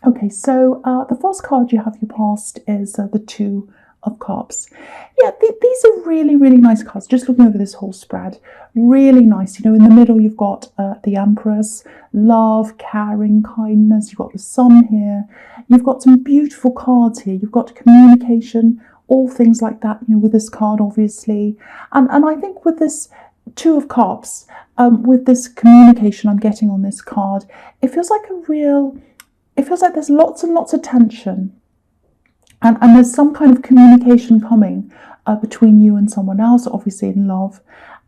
Okay, so the first card you have your past is the Two of Cups. Yeah, these are really, really nice cards. Just looking over this whole spread, really nice. You know, in the middle you've got the Empress, love, caring, kindness. You've got the Sun here. You've got some beautiful cards here. You've got communication, all things like that, you know, with this card, obviously. And I think with this Two of Cups, with this communication I'm getting on this card, it feels like there's lots and lots of tension, and there's some kind of communication coming between you and someone else, obviously in love,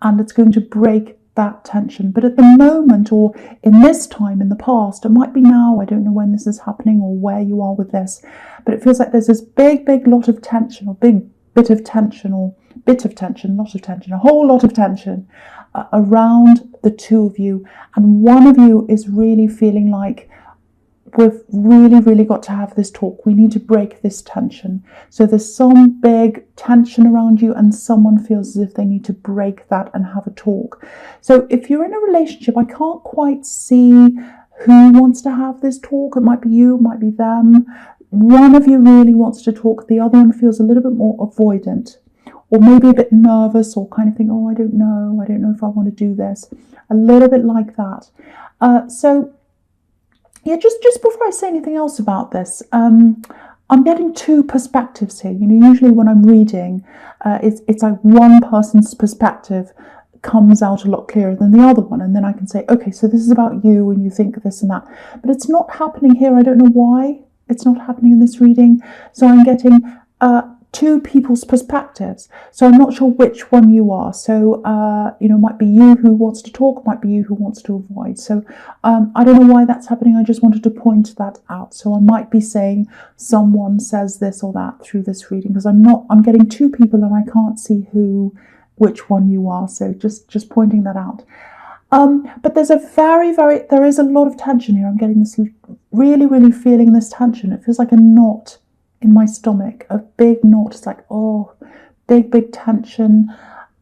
and it's going to break that tension. But at the moment, or in this time in the past, it might be now, I don't know when this is happening or where you are with this, but it feels like there's this big lot of tension, or big bit of tension, or bit of tension, lot of tension, a whole lot of tension around the two of you. And one of you is really feeling like, we've really got to have this talk. We need to break this tension. So there's some big tension around you, and someone feels as if they need to break that and have a talk. So if you're in a relationship, I can't quite see who wants to have this talk. It might be you, it might be them. One of you really wants to talk. The other one feels a little bit more avoidant, or maybe a bit nervous, or kind of think, oh, I don't know if I want to do this. A little bit like that. Yeah, just before I say anything else about this, I'm getting two perspectives here. You know, usually when I'm reading, it's like one person's perspective comes out a lot clearer than the other one, and then I can say, okay, so this is about you, and you think this and that. But it's not happening here. I don't know why it's not happening in this reading. So I'm getting two people's perspectives. So I'm not sure which one you are. So, you know, might be you who wants to talk, might be you who wants to avoid. So I don't know why that's happening. I just wanted to point that out. So I might be saying someone says this or that through this reading, because I'm getting two people and I can't see which one you are. So just pointing that out. But there's there is a lot of tension here. I'm getting this really feeling this tension. It feels like a knot in my stomach, a big knot. It's like, oh, big tension.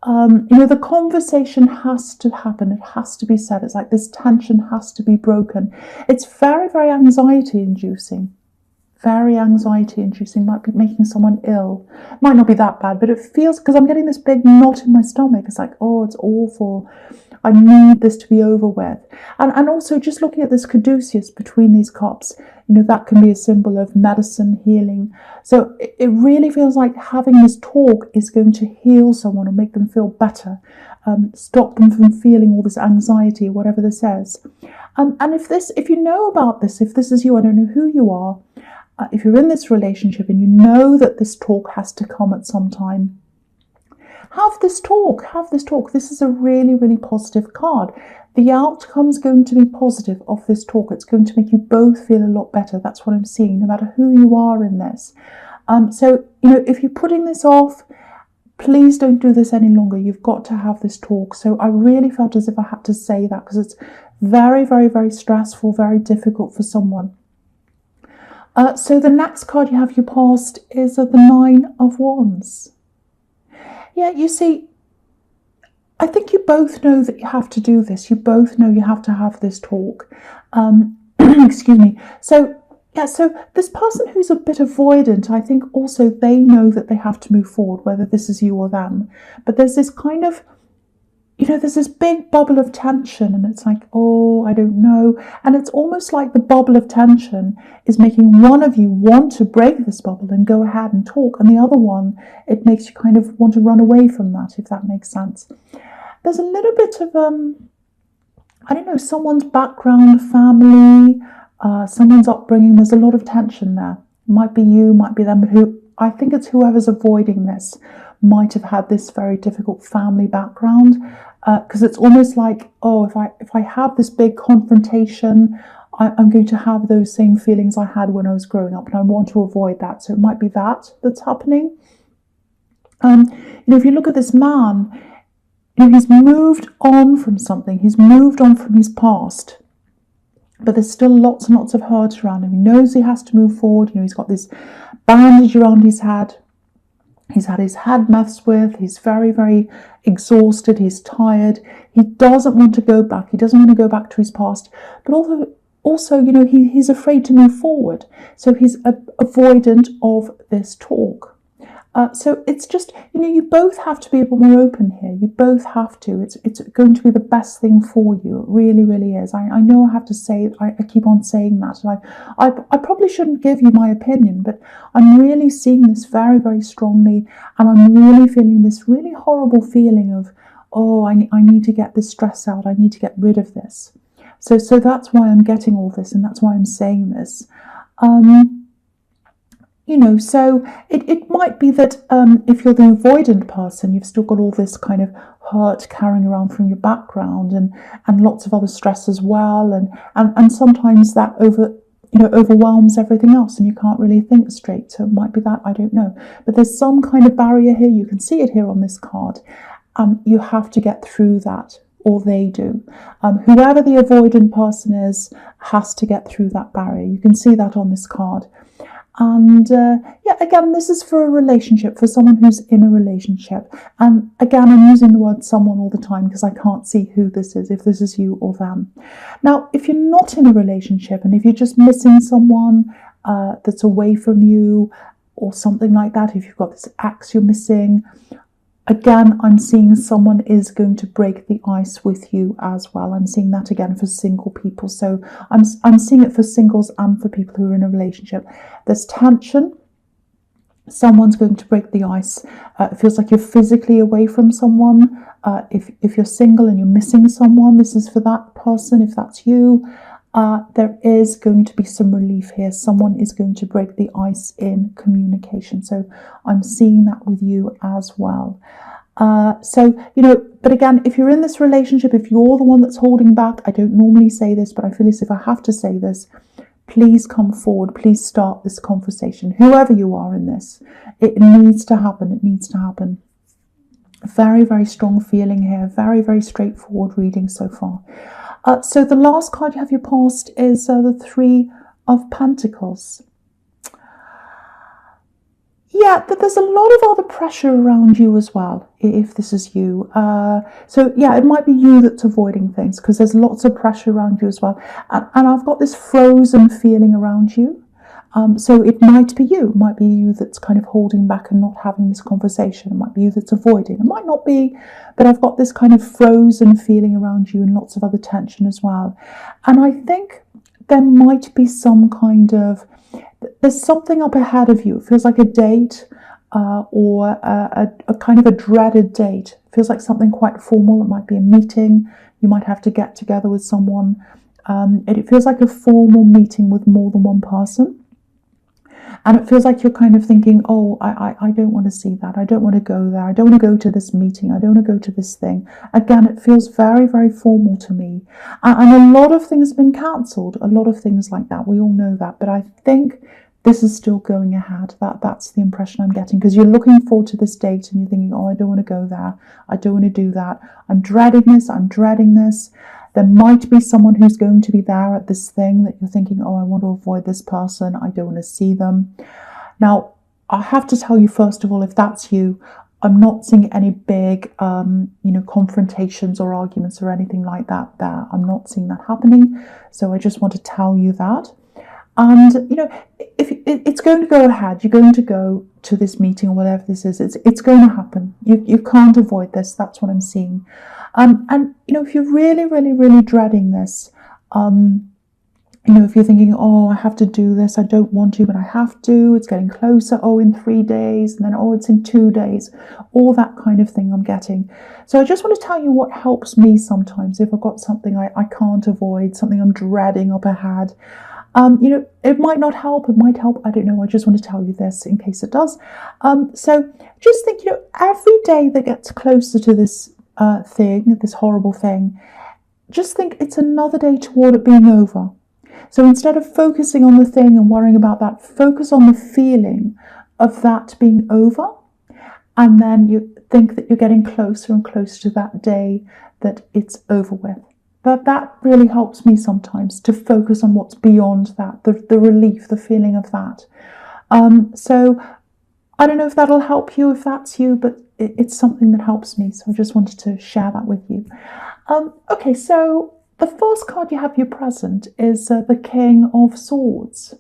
You know, the conversation has to happen. It has to be said. It's like this tension has to be broken. It's very anxiety inducing. Very anxiety inducing. Might be making someone ill. Might not be that bad, but it feels, because I'm getting this big knot in my stomach. It's like, oh, it's awful. I need this to be over with. And also just looking at this caduceus between these cups, you know, that can be a symbol of medicine, healing. So it really feels like having this talk is going to heal someone or make them feel better, stop them from feeling all this anxiety, whatever this is. And if you know about this, if this is you, I don't know who you are, if you're in this relationship and you know that this talk has to come at some time, have this talk. This is a really positive card. The outcome's going to be positive of this talk. It's going to make you both feel a lot better. That's what I'm seeing, no matter who you are in this. So, you know, if you're putting this off, please don't do this any longer. You've got to have this talk. So I really felt as if I had to say that, because it's very stressful, very difficult for someone. So the next card you have your past is the Nine of Wands. Yeah, you see, I think you both know that you have to do this. You both know you have to have this talk. Excuse me. So, yeah, so this person who's a bit avoidant, I think also they know that they have to move forward, whether this is you or them. But there's this kind of, you know, there's this big bubble of tension, and it's like, oh, I don't know. And it's almost like the bubble of tension is making one of you want to break this bubble and go ahead and talk, and the other one, it makes you kind of want to run away from that, if that makes sense. There's a little bit of, I don't know, someone's background, family, someone's upbringing. There's a lot of tension there. It might be you, might be them, but I think it's whoever's avoiding this might have had this very difficult family background, because it's almost like, oh, if I have this big confrontation, I'm going to have those same feelings I had when I was growing up, and I want to avoid that. So it might be that's happening. You know, if you look at this man, you know, he's moved on from something. He's moved on from his past, but there's still lots and lots of hurt around him. He knows he has to move forward. You know, he's got this bandage around his head. He's had his head messed with. He's very exhausted. He's tired. He doesn't want to go back. He doesn't want to go back to his past. But also, he's afraid to move forward. So he's avoidant of this talk. So it's just, you both have to be a bit more open here. You both have to. It's going to be the best thing for you. It really, really is. I know I have to say, I keep on saying that. And I probably shouldn't give you my opinion, but I'm really seeing this very, very strongly. And I'm really feeling this really horrible feeling of, oh, I need to get this stress out. I need to get rid of this. So that's why I'm getting all this, and that's why I'm saying this. So it might be that if you're the avoidant person, you've still got all this kind of hurt carrying around from your background and lots of other stress as well. And sometimes that overwhelms everything else and you can't really think straight. So it might be that, I don't know. But there's some kind of barrier here. You can see it here on this card. You have to get through that, or they do. Whoever the avoidant person is has to get through that barrier. You can see that on this card. And again, this is for a relationship, for someone who's in a relationship. And again, I'm using the word someone all the time because I can't see who this is, if this is you or them. Now, if you're not in a relationship and if you're just missing someone that's away from you or something like that, if you've got this ex you're missing, again, I'm seeing someone is going to break the ice with you as well. I'm seeing that again for single people. So I'm seeing it for singles and for people who are in a relationship. There's tension. Someone's going to break the ice. It feels like you're physically away from someone. If you're single and you're missing someone, this is for that person. If that's you, there is going to be some relief here. Someone is going to break the ice in communication. So I'm seeing that with you as well. But again, if you're in this relationship, if you're the one that's holding back, I don't normally say this, but I feel as if I have to say this, please come forward. Please start this conversation. Whoever you are in this, it needs to happen. It needs to happen. Very, very strong feeling here. Very, very straightforward reading so far. So the last card you have your past is the Three of Pentacles. Yeah, there's a lot of other pressure around you as well, if this is you. It might be you that's avoiding things because there's lots of pressure around you as well. And I've got this frozen feeling around you. So it might be you. It might be you that's kind of holding back and not having this conversation. It might be you that's avoiding. It might not be, but I've got this kind of frozen feeling around you and lots of other tension as well. And I think there might be some kind of, there's something up ahead of you. It feels like a date or a kind of a dreaded date. It feels like something quite formal. It might be a meeting. You might have to get together with someone. It feels like a formal meeting with more than one person. And it feels like you're kind of thinking, oh, I don't want to see that. I don't want to go there. I don't want to go to this meeting. I don't want to go to this thing. Again, it feels very, very formal to me. And a lot of things have been cancelled. A lot of things like that. We all know that. But I think this is still going ahead. That's the impression I'm getting. Because you're looking forward to this date and you're thinking, oh, I don't want to go there. I don't want to do that. I'm dreading this. I'm dreading this. There might be someone who's going to be there at this thing that you're thinking, oh, I want to avoid this person. I don't want to see them. Now, I have to tell you, first of all, if that's you, I'm not seeing any big, confrontations or arguments or anything like that there. I'm not seeing that happening. So I just want to tell you that. And, if it's going to go ahead, you're going to go to this meeting or whatever this is, it's going to happen. You can't avoid this. That's what I'm seeing. And if you're really, really, really dreading this, if you're thinking, oh, I have to do this, I don't want to, but I have to, it's getting closer, oh, in 3 days, and then, oh, it's in 2 days, all that kind of thing I'm getting. So I just want to tell you what helps me sometimes if I've got something I can't avoid, something I'm dreading up ahead. It might not help, it might help, I don't know. I just want to tell you this in case it does. So just think, every day that gets closer to this thing, this horrible thing, just think it's another day toward it being over. So instead of focusing on the thing and worrying about that, focus on the feeling of that being over. And then you think that you're getting closer and closer to that day that it's over with. That really helps me sometimes to focus on what's beyond that, the relief, the feeling of that. So I don't know if that'll help you, if that's you, but it's something that helps me. So I just wanted to share that with you. Okay, so The first card you have, your present, is the King of Swords.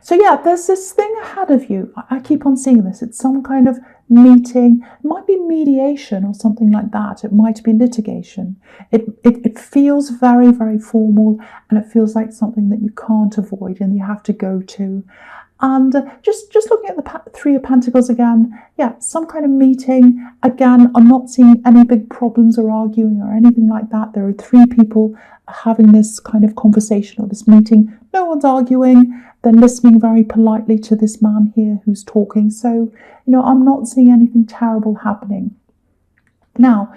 So yeah, there's this thing ahead of you. I keep on seeing this. It's some kind of meeting. It might be mediation or something like that. It might be litigation. It feels very, very formal, and it feels like something that you can't avoid and you have to go to. And just looking at the Three of Pentacles again, yeah, some kind of meeting. Again, I'm not seeing any big problems or arguing or anything like that. There are three people having this kind of conversation or this meeting. No one's arguing. They're listening very politely to this man here who's talking. So, I'm not seeing anything terrible happening. Now,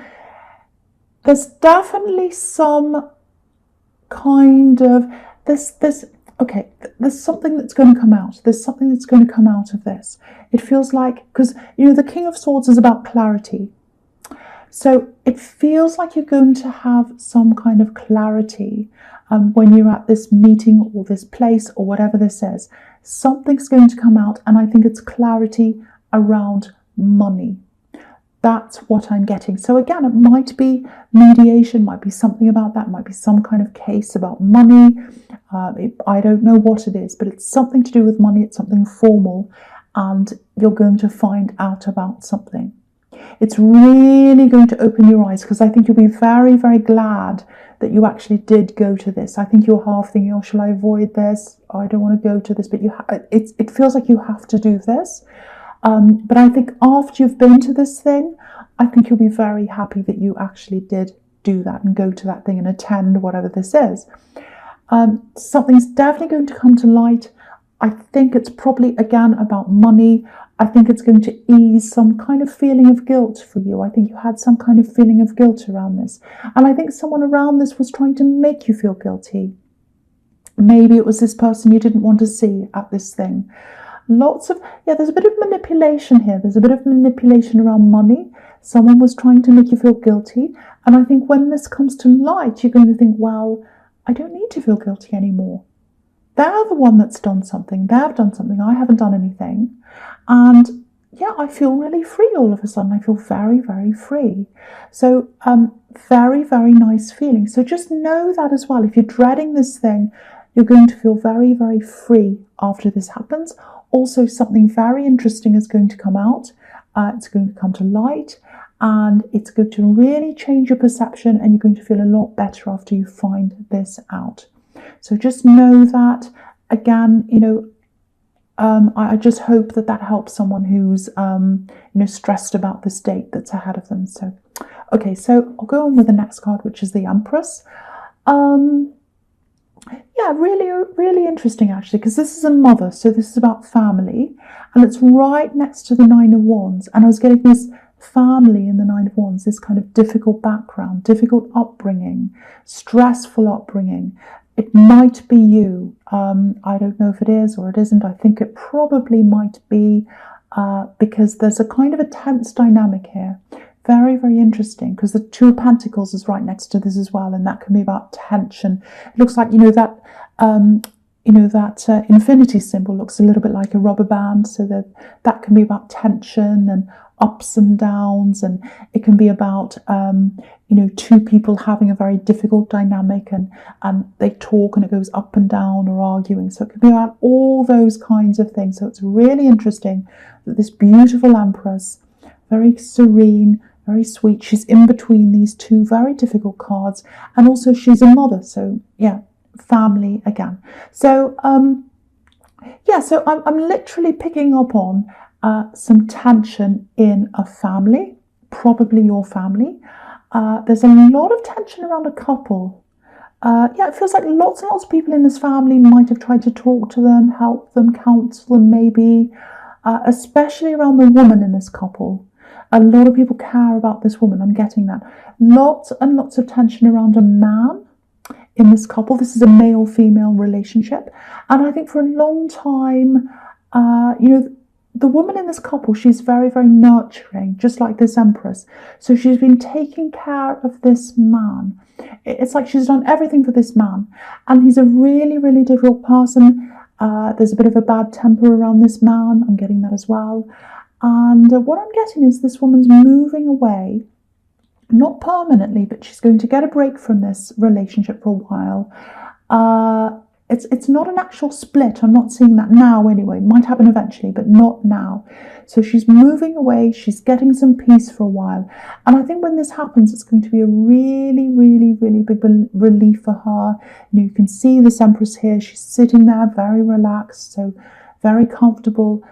there's definitely some kind of okay, there's something that's going to come out. There's something that's going to come out of this. It feels like, because, the King of Swords is about clarity. So it feels like you're going to have some kind of clarity when you're at this meeting or this place or whatever this is. Something's going to come out, and I think it's clarity around money. That's what I'm getting. So again, it might be mediation, might be something about that, might be some kind of case about money. I don't know what it is, but it's something to do with money. It's something formal, and you're going to find out about something. It's really going to open your eyes, because I think you'll be very, very glad that you actually did go to this. I think you're half thinking, oh, shall I avoid this? Oh, I don't want to go to this, but it feels like you have to do this. But I think after you've been to this thing, I think you'll be very happy that you actually did do that and go to that thing and attend whatever this is. Something's definitely going to come to light. I think it's probably, again, about money. I think it's going to ease some kind of feeling of guilt for you. I think you had some kind of feeling of guilt around this. And I think someone around this was trying to make you feel guilty. Maybe it was this person you didn't want to see at this thing. There's a bit of manipulation here. There's a bit of manipulation around money. Someone was trying to make you feel guilty. And I think when this comes to light, you're going to think, well, I don't need to feel guilty anymore. They're the one that's done something. They've done something. I haven't done anything. And yeah, I feel really free all of a sudden. I feel very, very free. So very, very nice feeling. So just know that as well. If you're dreading this thing, you're going to feel very, very free after this happens. Also, something very interesting is going to come out. It's going to come to light, and it's going to really change your perception, and you're going to feel a lot better after you find this out. So just know that. Again, I just hope that helps someone who's stressed about this date that's ahead of them. So, okay, so I'll go on with the next card, which is the Empress. Yeah, really, really interesting actually, because this is a mother, so this is about family, and it's right next to the Nine of Wands. And I was getting this family in the Nine of Wands, this kind of difficult background, difficult upbringing, stressful upbringing. It might be you. I don't know if it is or it isn't. I think it probably might be, because there's a kind of a tense dynamic here. Very, very interesting, because the Two of Pentacles is right next to this as well, and that can be about tension. It looks like, that infinity symbol looks a little bit like a rubber band, so that can be about tension and ups and downs, and it can be about two people having a very difficult dynamic, and they talk and it goes up and down, or arguing. So it can be about all those kinds of things. So it's really interesting that this beautiful Empress, very serene, very sweet, she's in between these two very difficult cards, and also she's a mother. So yeah, family again. So so I'm literally picking up on some tension in a family, probably your family. There's a lot of tension around a couple. It feels like lots and lots of people in this family might have tried to talk to them, help them, counsel them maybe, especially around the woman in this couple. A lot of people care about this woman. I'm getting that. Lots and lots of tension around a man in this couple. This is a male-female relationship. And I think for a long time, the woman in this couple, she's very, very nurturing, just like this Empress. So she's been taking care of this man. It's like she's done everything for this man. And he's a really, really difficult person. There's a bit of a bad temper around this man. I'm getting that as well. And what I'm getting is this woman's moving away not permanently, but she's going to get a break from this relationship for a while. It's not an actual split. I'm not seeing that now anyway. It might happen eventually, but not now. So she's moving away. She's getting some peace for a while. And I think when this happens, it's going to be a really, really, really big relief for her. You can see this Empress here. She's sitting there very relaxed, so very comfortable.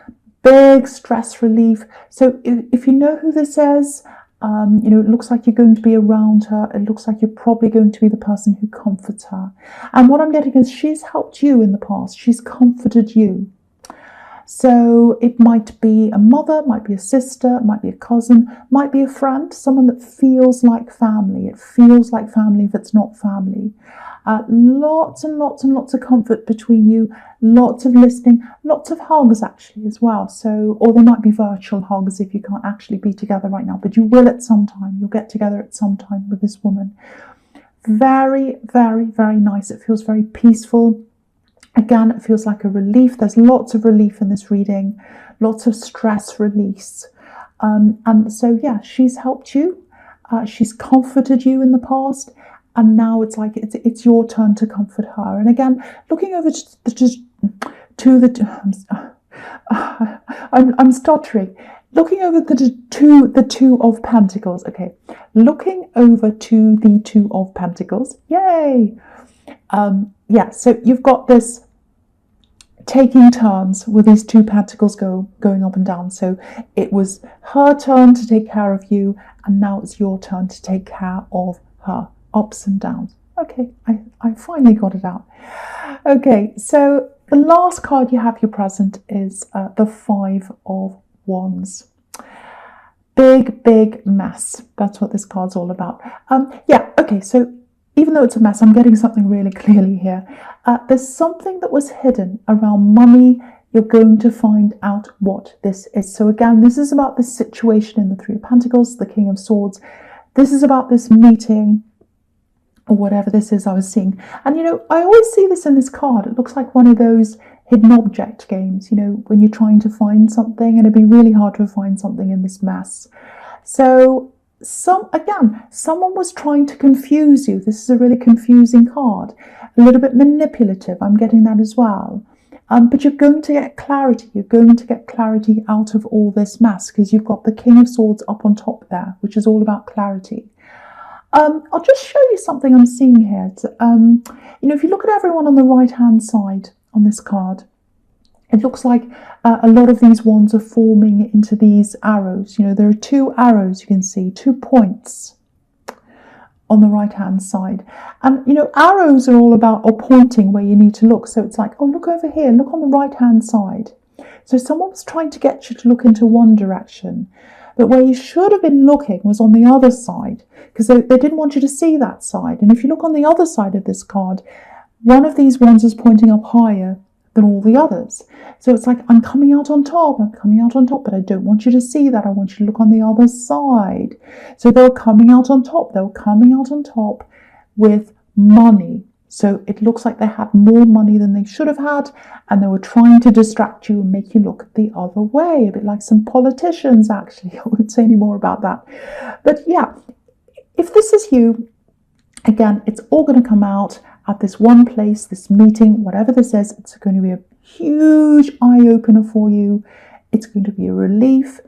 Big stress relief. So if you know who this is, it looks like you're going to be around her. It looks like you're probably going to be the person who comforts her. And what I'm getting is she's helped you in the past. She's comforted you. So it might be a mother, might be a sister, might be a cousin, might be a friend, someone that feels like family. It feels like family if it's not family. Lots and lots and lots of comfort between you, lots of listening, lots of hugs actually as well. So, or they might be virtual hugs if you can't actually be together right now, but you will at some time. You'll get together at some time with this woman. Very, very, very nice. It feels very peaceful. Again, it feels like a relief. There's lots of relief in this reading, lots of stress release. And so, yeah, she's helped you. She's comforted you in the past. And now it's like it's your turn to comfort her. And again, looking over I'm stuttering. Looking over the Two of Pentacles. Okay, looking over to the Two of Pentacles. Yay! Yeah. So you've got this taking turns with these two pentacles going up and down. So it was her turn to take care of you, and now it's your turn to take care of her. Ups and downs. Okay, I finally got it out. Okay, so the last card you have your present is the Five of Wands. Big mess. That's what this card's all about. Yeah, okay, so even though it's a mess, I'm getting something really clearly here. There's something that was hidden around money. You're going to find out what this is. So again, this is about this situation in the Three of Pentacles, the King of Swords. This is about this meeting, or whatever this is I was seeing. And, I always see this in this card. It looks like one of those hidden object games, when you're trying to find something, and it'd be really hard to find something in this mess. So, someone was trying to confuse you. This is a really confusing card. A little bit manipulative. I'm getting that as well. But you're going to get clarity. You're going to get clarity out of all this mess, because you've got the King of Swords up on top there, which is all about clarity. I'll just show you something I'm seeing here. If you look at everyone on the right-hand side on this card, it looks like a lot of these wands are forming into these arrows. There are two arrows you can see, 2 points on the right-hand side. And, arrows are all about or pointing where you need to look. So it's like, oh, look over here, look on the right-hand side. So someone was trying to get you to look into one direction. But where you should have been looking was on the other side, because they didn't want you to see that side. And if you look on the other side of this card, one of these wands is pointing up higher than all the others. So it's like, I'm coming out on top, but I don't want you to see that. I want you to look on the other side. So they were coming out on top. They were coming out on top with money. So it looks like they had more money than they should have had, and they were trying to distract you and make you look the other way, a bit like some politicians, actually. I won't say any more about that. But yeah, if this is you, again, it's all going to come out at this one place, this meeting, whatever this is. It's going to be a huge eye-opener for you. It's going to be a relief.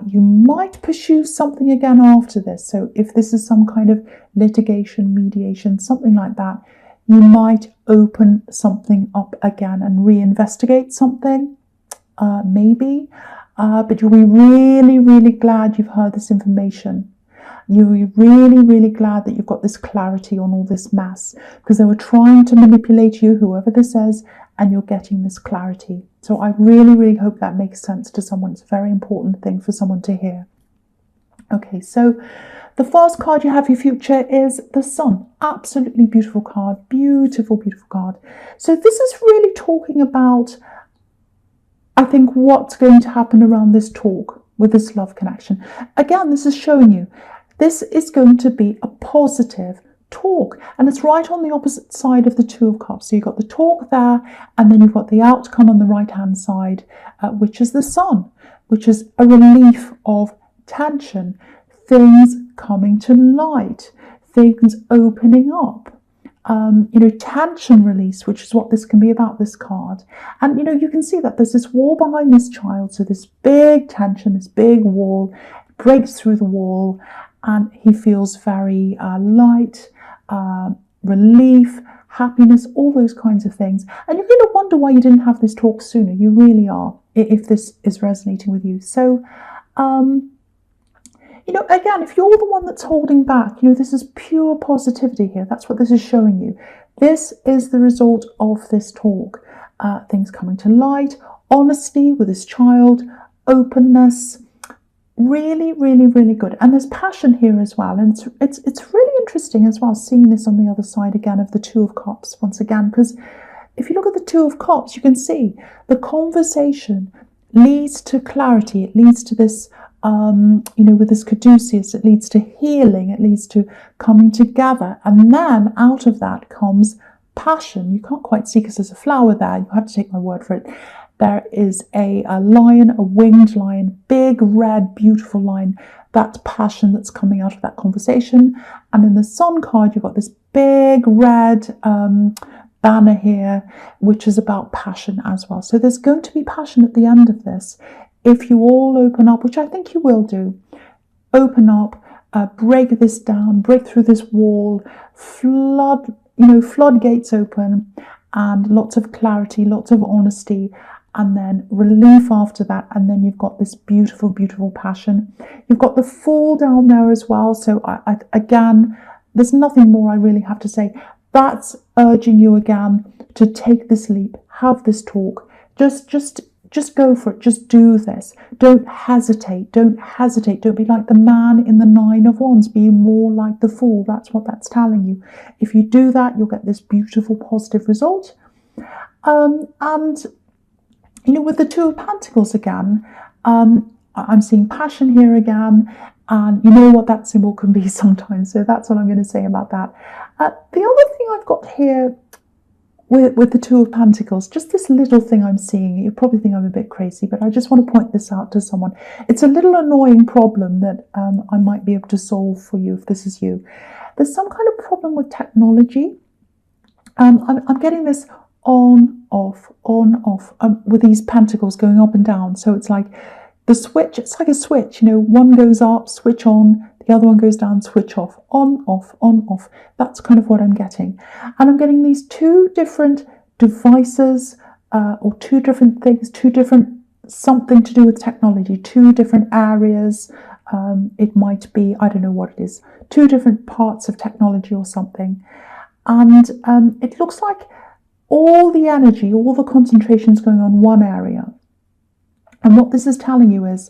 You might pursue something again after this. So if this is some kind of litigation, mediation, something like that, you might open something up again and reinvestigate something, maybe. But you'll be really, really glad you've heard this information. You'll be really, really glad that you've got this clarity on all this mess, because they were trying to manipulate you, whoever this is, and you're getting this clarity. So I really, really hope that makes sense to someone. It's a very important thing for someone to hear. Okay, so the first card you have for your future is the Sun. Absolutely beautiful card. Beautiful, beautiful card. So this is really talking about, I think, what's going to happen around this talk with this love connection. Again, this is showing you this is going to be a positive talk, and it's right on the opposite side of the Two of Cups. So you've got the talk there, and then you've got the outcome on the right hand side, which is the Sun, which is a relief of tension. things coming to light, things opening up. Tension release, which is what this can be about, this card. And, you can see that there's this wall behind this child. So this big tension, this big wall, breaks through the wall, and he feels very light, relief, happiness, all those kinds of things. And you're going to wonder why you didn't have this talk sooner. You really are, if this is resonating with you. So, again, if you're the one that's holding back, this is pure positivity here. That's what this is showing you. This is the result of this talk. Things coming to light, honesty with this child, openness. Really, really, really good. And there's passion here as well. And it's really interesting as well, seeing this on the other side again of the Two of Cups once again, because if you look at the Two of Cups, you can see the conversation leads to clarity. It leads to this, with this caduceus, it leads to healing. It leads to coming together. And then out of that comes passion. You can't quite see because there's a flower there. You have to take my word for it. There is a lion, a winged lion, big, red, beautiful lion. That's passion that's coming out of that conversation. And in the Sun card, you've got this big red banner here, which is about passion as well. So there's going to be passion at the end of this. If you all open up, which I think you will do, open up, break this down, break through this wall, floodgates open, and lots of clarity, lots of honesty, and then relief after that. And then you've got this beautiful, beautiful passion. You've got the Fool down there as well. So again, there's nothing more I really have to say. That's urging you again to take this leap, have this talk, just go for it. Just do this. Don't hesitate. Don't hesitate. Don't be like the man in the Nine of Wands. Be more like the Fool. That's what that's telling you. If you do that, you'll get this beautiful positive result. With the Two of Pentacles again, I'm seeing passion here again. And you know what that symbol can be sometimes. So that's what I'm going to say about that. The other thing I've got here with the Two of Pentacles, just this little thing I'm seeing. You probably think I'm a bit crazy, but I just want to point this out to someone. It's a little annoying problem that I might be able to solve for you if this is you. There's some kind of problem with technology. I'm getting this on, off, with these pentacles going up and down. So it's like the switch, it's like a switch, one goes up, switch on, the other one goes down, switch off, on, off. That's kind of what I'm getting. And I'm getting these two different devices, or two different things, something to do with technology, two different areas. It might be, I don't know what it is, two different parts of technology or something. And it looks like all the energy, all the concentration is going on one area. And what this is telling you is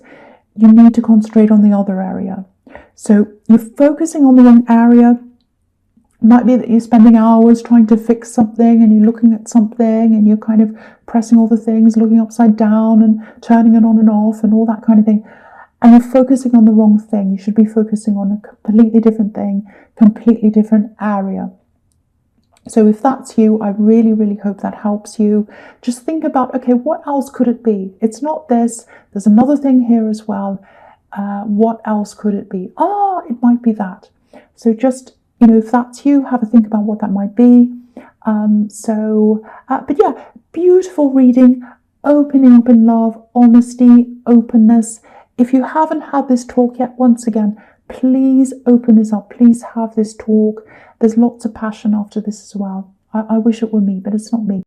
you need to concentrate on the other area. So you're focusing on the wrong area. It might be that you're spending hours trying to fix something, and you're looking at something and you're kind of pressing all the things, looking upside down and turning it on and off and all that kind of thing. And you're focusing on the wrong thing. You should be focusing on a completely different thing, completely different area. So if that's you, I really, really hope that helps you. Just think about, okay, what else could it be? It's not this. There's another thing here as well. What else could it be? It might be that. So just, if that's you, have a think about what that might be. But yeah, beautiful reading, opening up in love, honesty, openness. If you haven't had this talk yet, once again, please open this up. Please have this talk. There's lots of passion after this as well. I wish it were me, but it's not me.